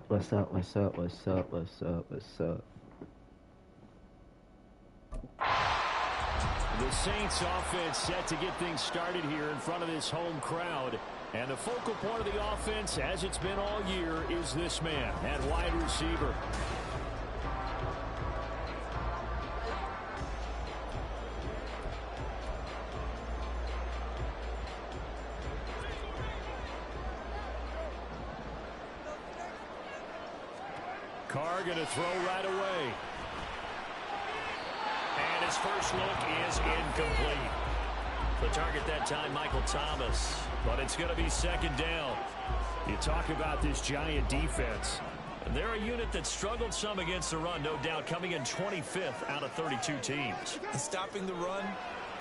What's up? What's up? What's up? What's up? What's up? The Saints offense set to get things started here in front of this home crowd. And the focal point of the offense, as it's been all year, is this man at wide receiver. Carr going to throw right away. And his first look is incomplete. The target that time, Michael Thomas. But it's going to be second down. You talk about this Giant defense. They're a unit that struggled some against the run, no doubt, coming in 25th out of 32 teams. And stopping the run,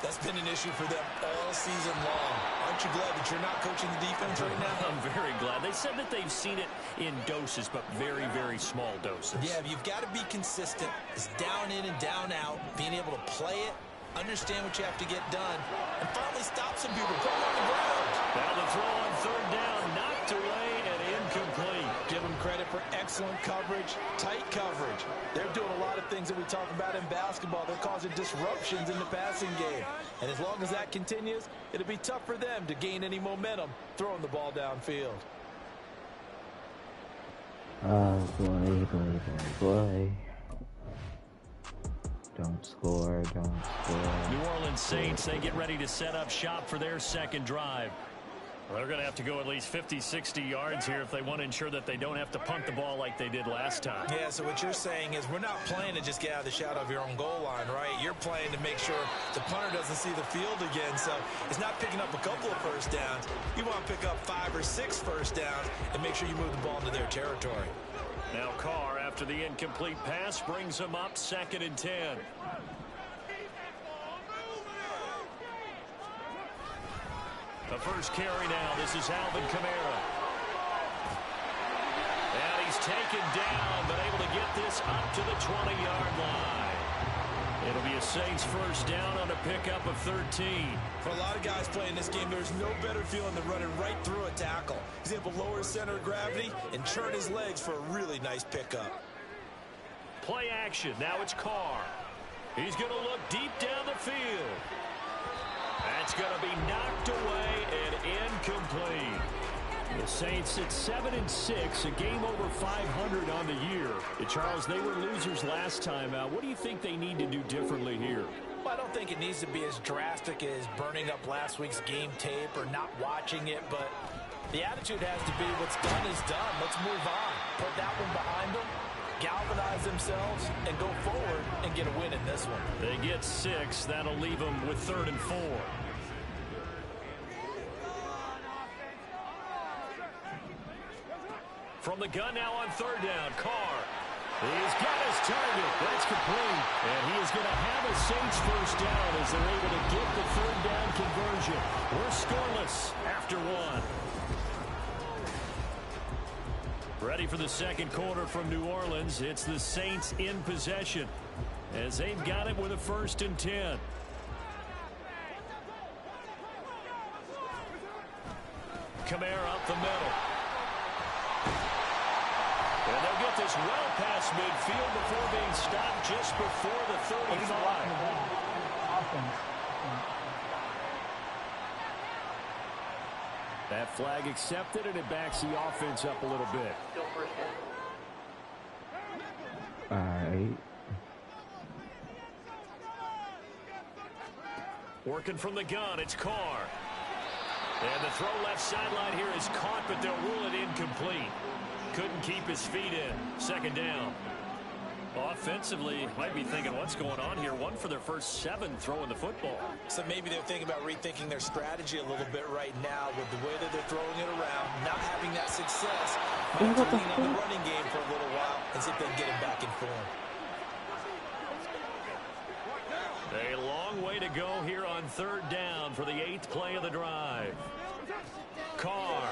that's been an issue for them all season long. Aren't you glad that you're not coaching the defense right now? I'm very glad. They said that they've seen it in doses, but very, very small doses. Yeah, you've got to be consistent. It's down in and down out, being able to play it, understand what you have to get done, and finally stop some people, put them on the ground. Now the throw on third down, knocked away and incomplete. Give them credit for excellent coverage, tight coverage. They're doing a lot of things that we talk about in basketball. They're causing disruptions in the passing game. And as long as that continues, it'll be tough for them to gain any momentum throwing the ball downfield. Oh boy, boy, boy, boy. Don't score, don't score. New Orleans Saints, they get ready to set up shop for their second drive. Well, they're going to have to go at least 50, 60 yards here if they want to ensure that they don't have to punt the ball like they did last time. Yeah, so what you're saying is we're not playing to just get out of the shadow of your own goal line, right? You're playing to make sure the punter doesn't see the field again. So it's not picking up a couple of first downs. You want to pick up 5 or 6 first downs and make sure you move the ball into their territory. Now Carr, after the incomplete pass, brings him up 2nd and 10. The first carry now. This is Alvin Kamara. And he's taken down, but able to get this up to the 20-yard line. It'll be a Saints first down on a pickup of 13. For a lot of guys playing this game, there's no better feeling than running right through a tackle. He's able to lower his center of gravity and churn his legs for a really nice pickup. Play action. Now it's Carr. He's going to look deep down the field. That's going to be knocked away and incomplete. The Saints at 7-6, a game over 500 on the year. Charles, they were losers last time out. What do you think they need to do differently here? Well, I don't think it needs to be as drastic as burning up last week's game tape or not watching it, but the attitude has to be what's done is done. Let's move on. Put that one behind them, galvanize themselves, and go forward and get a win in this one. They get 6. That'll leave them with 3rd and 4. From the gun now on 3rd down, Carr. He's got his target. That's complete. And he is going to have a Saints first down as they're able to get the 3rd down conversion. We're scoreless after 1. Ready for the second quarter from New Orleans. It's the Saints in possession as they've got it with a 1st and 10. Kamara up the middle. And they'll get this well past midfield before being stopped just before the 35. That flag accepted, and it backs the offense up a little bit. All right. Working from the gun, it's Carr. And the throw left sideline here is caught, but they'll rule it incomplete. Couldn't keep his feet in. 2nd down. Offensively, might be thinking, what's going on here? 1 for their first 7 throwing the football. So maybe they're thinking about rethinking their strategy a little bit right now with the way that they're throwing it around, not having that success. Might have to lean on the running game for a little while and see if they can get him back in form. A long way to go here on 3rd down for the 8th play of the drive. Carr.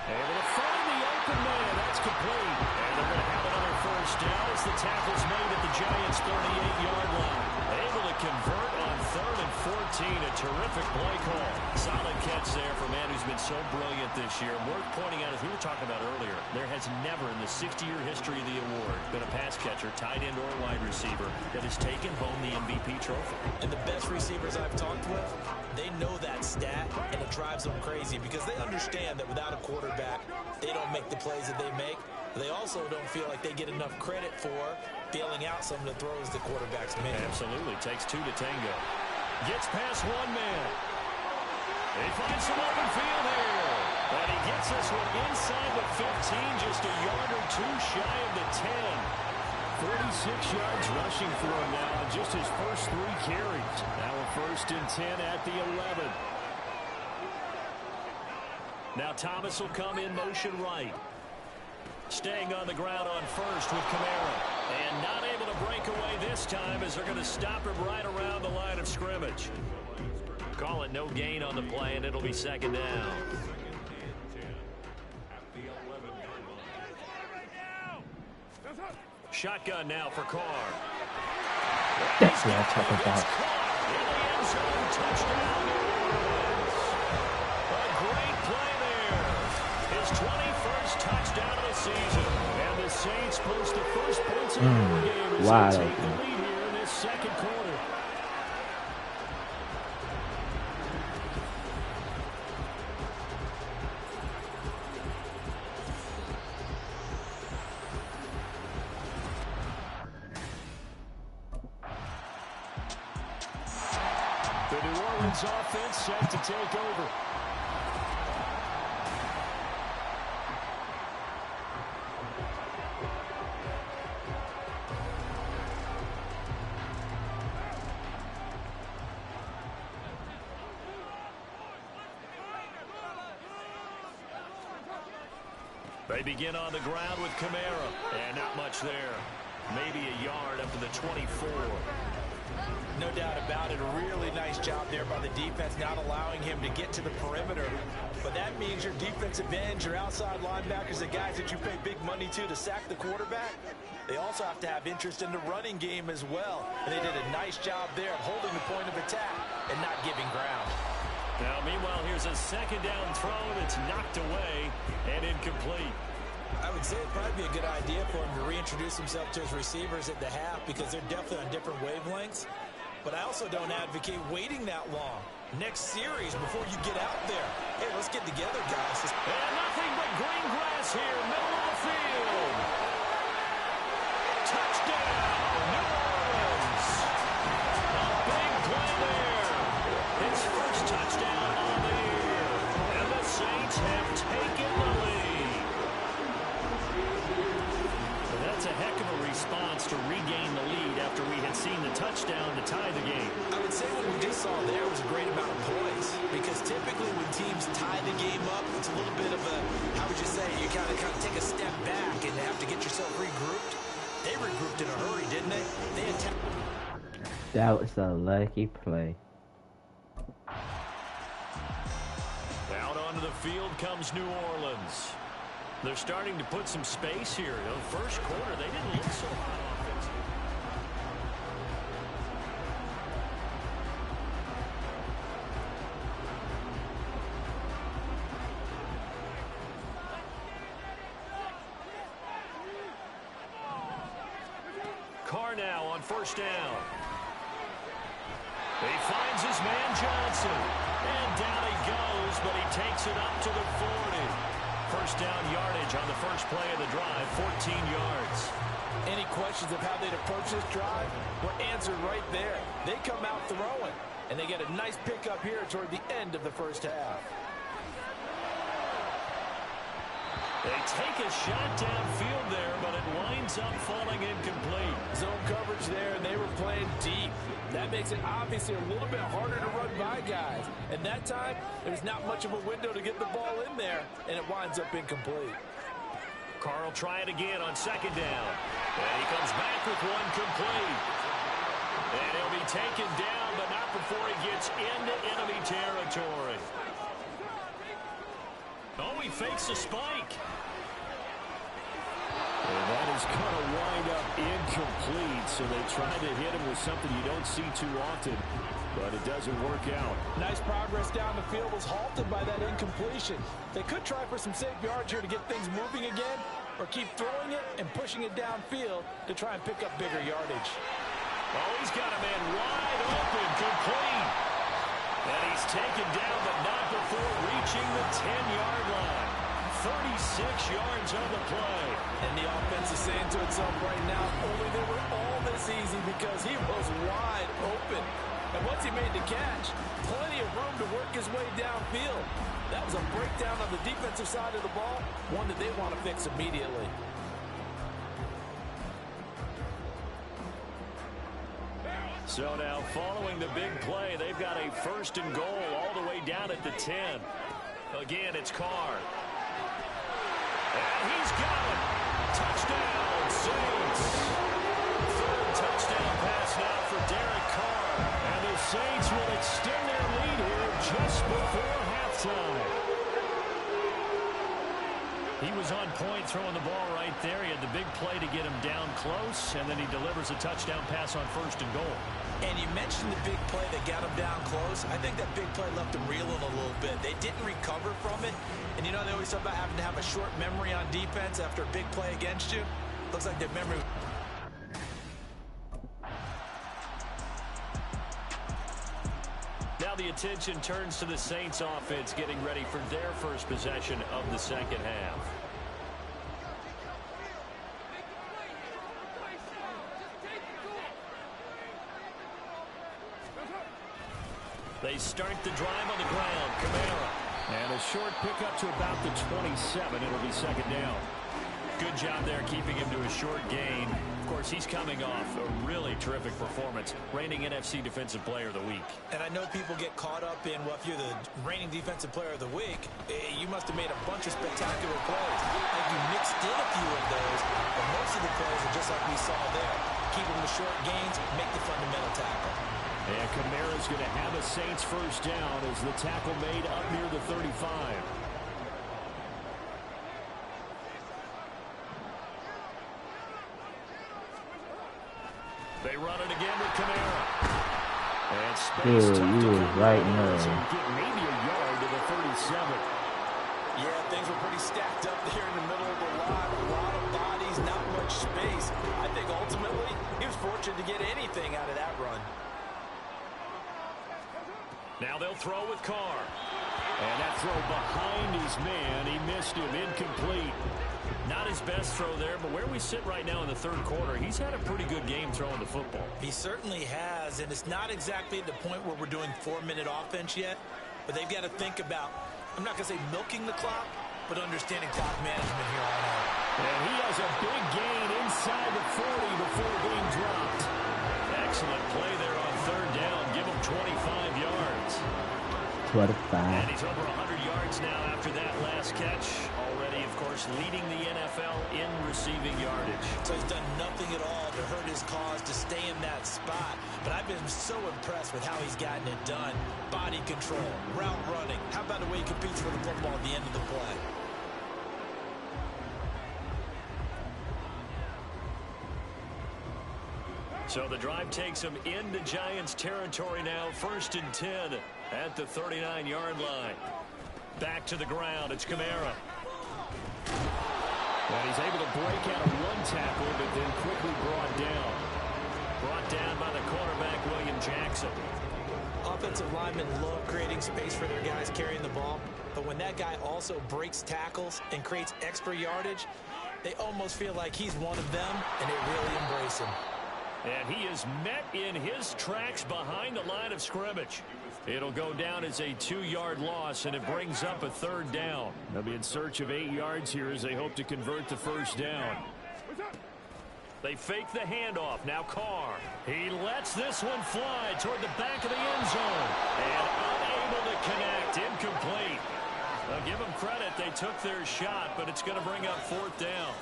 Able to find the open man. That's complete. And they're going to have another first down as the tackle's made at the Giants' 38-yard line. Able to convert on 3rd and 14. A terrific play call. Solid catch yards there for a man who's been so brilliant this year. Worth pointing out, as we were talking about earlier, there has never in the 60-year history of the award been a pass catcher, tight end, or wide receiver that has taken home the MVP trophy. And the best receivers I've talked with, they know that stat, and it drives them crazy because they understand that without a quarterback, they don't make the plays that they make. They also don't feel like they get enough credit for bailing out some of the throws the quarterbacks make. Absolutely. Takes two to tango. Gets past one man. He finds some open field here. And he gets this one inside the 15, just a yard or two shy of the 10. 46 yards rushing for him now on just his first 3 carries. Now a 1st and 10 at the 11. Now Thomas will come in motion right. Staying on the ground on first with Kamara. And not able to break away this time as they're going to stop him right around the line of scrimmage. Call it no gain on the play, and it'll be 2nd down. Shotgun now for Carr. That's what I'm talking about. In the end zone, touchdown. A great play there. His 21st touchdown of the season. And the Saints post the first points of the ball game as wow. they take the lead here in this 2nd quarter. The New Orleans offense set to take over. They begin on the ground with Kamara. And not much there. Maybe a yard up to the 24. No doubt about it. A really nice job there by the defense, not allowing him to get to the perimeter. But that means your defensive ends, your outside linebackers, the guys that you pay big money to sack the quarterback, they also have to have interest in the running game as well. And they did a nice job there of holding the point of attack and not giving ground. Now, meanwhile, here's a 2nd down throw that's knocked away and incomplete. I would say it'd probably be a good idea for him to reintroduce himself to his receivers at the half because they're definitely on different wavelengths. But I also don't advocate waiting that long. Next series before you get out there. Hey, let's get together, guys. And nothing but green grass here, middle of the field. Touchdown, New Orleans. A big play there. His first touchdown on the year. And the Saints have taken the lead. So that's a heck of a response to regain the lead after we had seen the touchdown to tie the game. I would say what we just saw there was a great amount of poise because typically when teams tie the game up, it's a little bit of a, how would you say, you kind of take a step back and have to get yourself regrouped. They regrouped in a hurry, didn't they? They attacked. That was a lucky play. Out onto the field comes New Orleans. They're starting to put some space here. The first quarter, they didn't look so hot offensively. Carr now on 1st down. He finds his man Johnson. And down he goes, but he takes it up to the 40. 1st down yardage on the first play of the drive, 14 yards. Any questions of how they'd approach this drive were answered right there. They come out throwing, and they get a nice pickup here toward the end of the first half. They take a shot downfield there, but it winds up falling incomplete. Zone coverage there, and they were playing deep. That makes it obviously a little bit harder to run by guys. And that time, there's not much of a window to get the ball in there, and it winds up incomplete. Carr will try it again on 2nd down. And he comes back with one complete. And he'll be taken down, but not before he gets into enemy territory. Oh, he fakes a spike. And that is going to wind up incomplete, so they tried to hit him with something you don't see too often. but it doesn't work out. Nice progress down the field was halted by that incompletion. They could try for some safe yards here to get things moving again, or keep throwing it and pushing it downfield to try and pick up bigger yardage. Oh, he's got a man wide open, complete. And he's taken down, but not before reaching the 10-yard line. 36 yards on the play. And the offense is saying to itself right now, only they were all this easy because he was wide open. And once he made the catch, plenty of room to work his way downfield. That was a breakdown on the defensive side of the ball, one that they want to fix immediately. So now following the big play, they've got a 1st and goal all the way down at the 10. Again, it's Carr. And he's got it. Touchdown, Saints. 3rd touchdown pass now for Derek Carr. And the Saints will extend their lead here just before halftime. He was on point throwing the ball right there. He had the big play to get him down close, and then he delivers a touchdown pass on 1st and goal. And you mentioned the big play that got him down close. I think that big play left him reeling a little bit. They didn't recover from it. And you know, they always talk about having to have a short memory on defense after a big play against you. Looks like their memory. Now the attention turns to the Saints offense getting ready for their first possession of the second half. They start the drive on the ground. Kamara. And a short pickup to about the 27. It'll be 2nd down. Good job there keeping him to a short gain. Of course, he's coming off a really terrific performance, reigning NFC Defensive Player of the Week. And I know people get caught up in, well, if you're the reigning Defensive Player of the Week, you must have made a bunch of spectacular plays. Like you mixed in a few of those, but most of the plays are just like we saw there. Keep them to short gains, make the fundamental tackle. And Kamara's going to have a Saints 1st down as the tackle made up near the 35. They run it again with Kamara. And space tough to come right down. now. So get maybe a yard to the 37. Yeah, things were pretty stacked up there in the middle of the line. A lot of bodies, not much space. I think ultimately he was fortunate to get anything out of that run. Now they'll throw with Carr. And that throw behind his man. He missed him. Incomplete. Not his best throw there, but where we sit right now in the 3rd quarter, he's had a pretty good game throwing the football. He certainly has, and it's not exactly at the point where we're doing 4-minute offense yet, but they've got to think about, I'm not going to say milking the clock, but understanding clock management here on out. And he has a big gain inside the 40 before being dropped. Excellent play there on 3rd down. Give him 25 yards. 25. And he's over 100 yards now after that last catch. Already, of course, leading the NFL in receiving yardage. So he's done nothing at all to hurt his cause to stay in that spot. But I've been so impressed with how he's gotten it done. Body control, route running. How about the way he competes for the football at the end of the play? So the drive takes him into Giants territory now. 1st and 10 at the 39-yard line. Back to the ground. It's Kamara. And he's able to break out of one tackle, but then quickly brought down. Brought down by the quarterback, William Jackson. Offensive linemen love creating space for their guys carrying the ball. But when that guy also breaks tackles and creates extra yardage, they almost feel like he's one of them, and they really embrace him. And he is met in his tracks behind the line of scrimmage. It'll go down as a 2-yard loss, and it brings up a 3rd down. They'll be in search of 8 yards here as they hope to convert the 1st down. They fake the handoff. Now Carr. He lets this one fly toward the back of the end zone. And unable to connect. Incomplete. I'll give them credit. They took their shot, but it's going to bring up 4th down.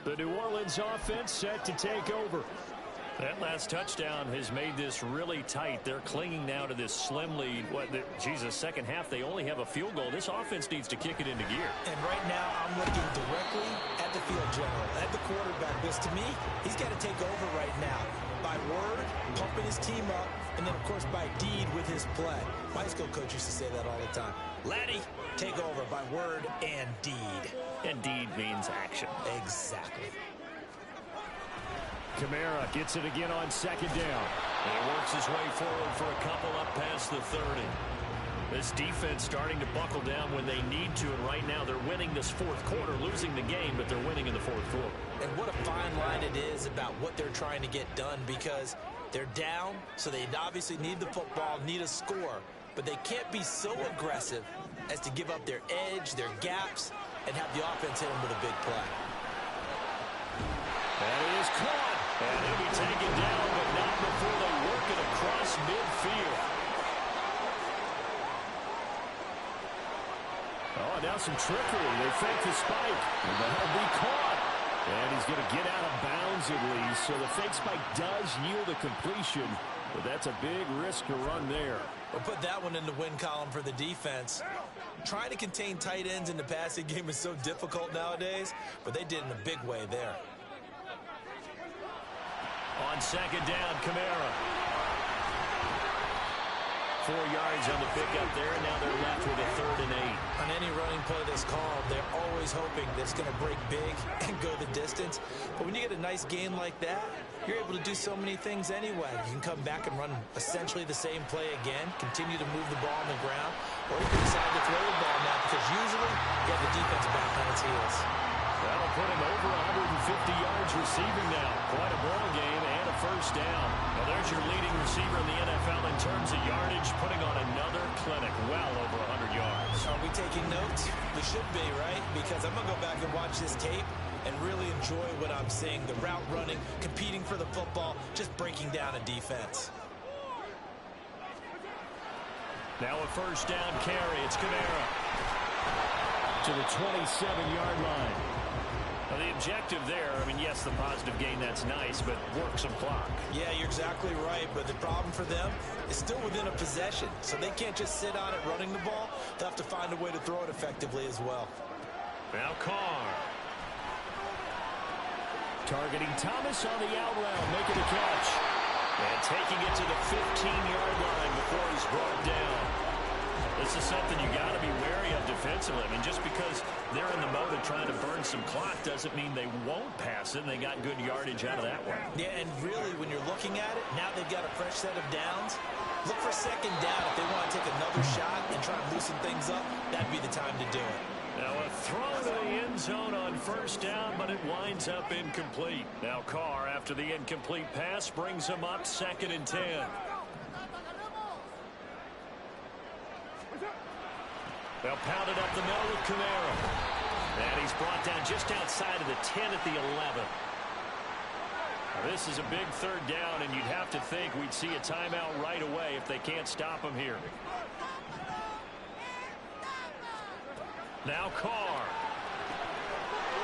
The New Orleans offense set to take over. That last touchdown has made this really tight. They're clinging now to this slim lead. Jesus, second half, they only have a field goal. This offense needs to kick it into gear. And right now, I'm looking directly at the field general, at the quarterback. Because to me, he's got to take over right now. By word, pumping his team up, and then, of course, by deed with his play. My high school coach used to say that all the time. Laddie, take over by word and deed. And deed means action. Exactly. Kamara gets it again on second down. And he works his way forward for a couple up past the 30. This defense starting to buckle down when they need to, and right now they're winning this fourth quarter, losing the game, but they're winning in the fourth quarter. And what a fine line it is about what they're trying to get done, because they're down, so they obviously need the football, need a score, but they can't be so aggressive as to give up their edge, their gaps, and have the offense hit them with a big play. And it is caught. And he'll be taken down, but not before they work it across midfield. Oh, now some trickery. They fake the spike. And that'll be caught. And he's going to get out of bounds at least. So the fake spike does yield a completion. But that's a big risk to run there. We'll put that one in the win column for the defense. Trying to contain tight ends in the passing game is so difficult nowadays, but they did in a big way there. On second down, Kamara. 4 yards on the pickup there, and now they're left with a 3rd and 8. On any running play that's called, they're always hoping that it's going to break big and go the distance. But when you get a nice gain like that, you're able to do so many things anyway. You can come back and run essentially the same play again, continue to move the ball on the ground, or you can decide to throw the ball now because usually you have the defense back on its heels. That'll put him over 150 yards receiving now. Quite a ball game and a first down. Well, there's your leading receiver in the NFL in terms of yardage, putting on another clinic, well over 100 yards. Are we taking notes? We should be, right? Because I'm going to go back and watch this tape and really enjoy what I'm seeing. The route running, competing for the football, just breaking down a defense. Now a first down carry. It's Kamara To the 27-yard line. Well, the objective there, I mean, yes, the positive gain, that's nice, but work some clock. Yeah, you're exactly right, but the problem for them is still within a possession, so they can't just sit on it running the ball. They'll have to find a way to throw it effectively as well. Now Carr. Targeting Thomas on the out route, making the catch. And taking it to the 15-yard line before he's brought down. This is something you got to be wary of defensively. I mean, just because they're in the mode of trying to burn some clock doesn't mean they won't pass it, and they got good yardage out of that one. Yeah, and really, when you're looking at it, now they've got a fresh set of downs. Look for second down. If they want to take another shot and try to loosen things up, that'd be the time to do it. Now a throw to the end zone on first down, but it winds up incomplete. Now Carr, after the incomplete pass, brings him up 2nd and 10. They'll pound it up the middle with Kamara. And he's brought down just outside of the 10 at the 11. Now, this is a big 3rd down, and you'd have to think we'd see a timeout right away if they can't stop him here. Now Carr.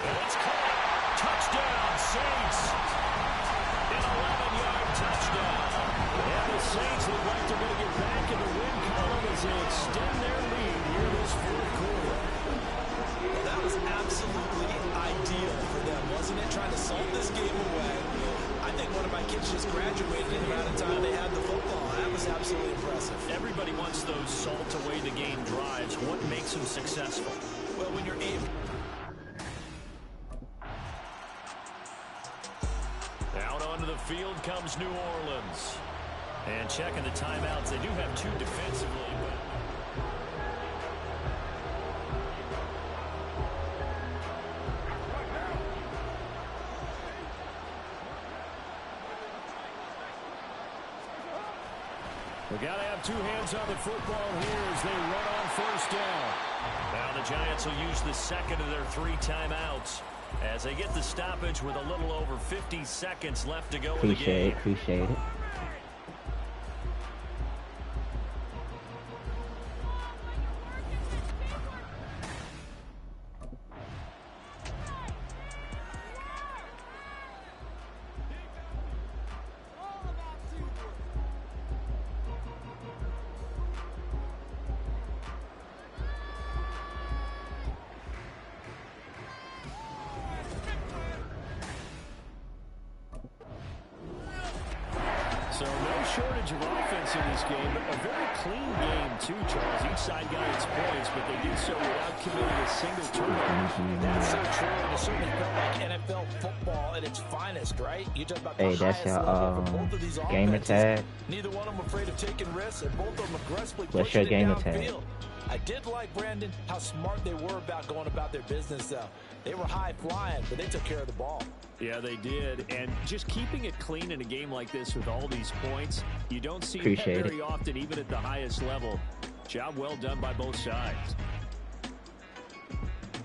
And it's caught. Touchdown, Saints. An 11-yard touchdown. And the Saints look like they're going to get back in the win column as they extend their lead here this 4th quarter. Well, that was absolutely ideal for them, wasn't it? Trying to salt this game away. I think one of my kids just graduated in the amount of time they had the football. That was absolutely impressive. Everybody wants those salt away the game drives. What makes them successful? Well, when you're able... Out onto the field comes New Orleans. And checking the timeouts, they do have 2 defensively, but... We got to have 2 hands on the football here as they run on first down. Now the Giants will use the 2nd of their 3 timeouts as they get the stoppage with a little over 50 seconds left to go in the game. Appreciate it. So no shortage of offense in this game, but a very clean game too, Charles. Each side got its points, but they did so without committing a single turnover. That's so true. And it certainly felt like NFL football at its finest, right? You talk about the Hey, that's highest level for your both of these gamer offenses. tag. Neither one of them afraid of taking risks, and both of them aggressively What's pushing your it gamer tag? downfield. I did like, Brandon, how smart they were about going about their business, though. They were high flying, but they took care of the ball. Yeah, they did. And just keeping it clean in a game like this with all these points, you don't see that very often, even at the highest level. Job well done by both sides.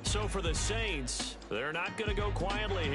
So for the Saints, they're not going to go quietly here.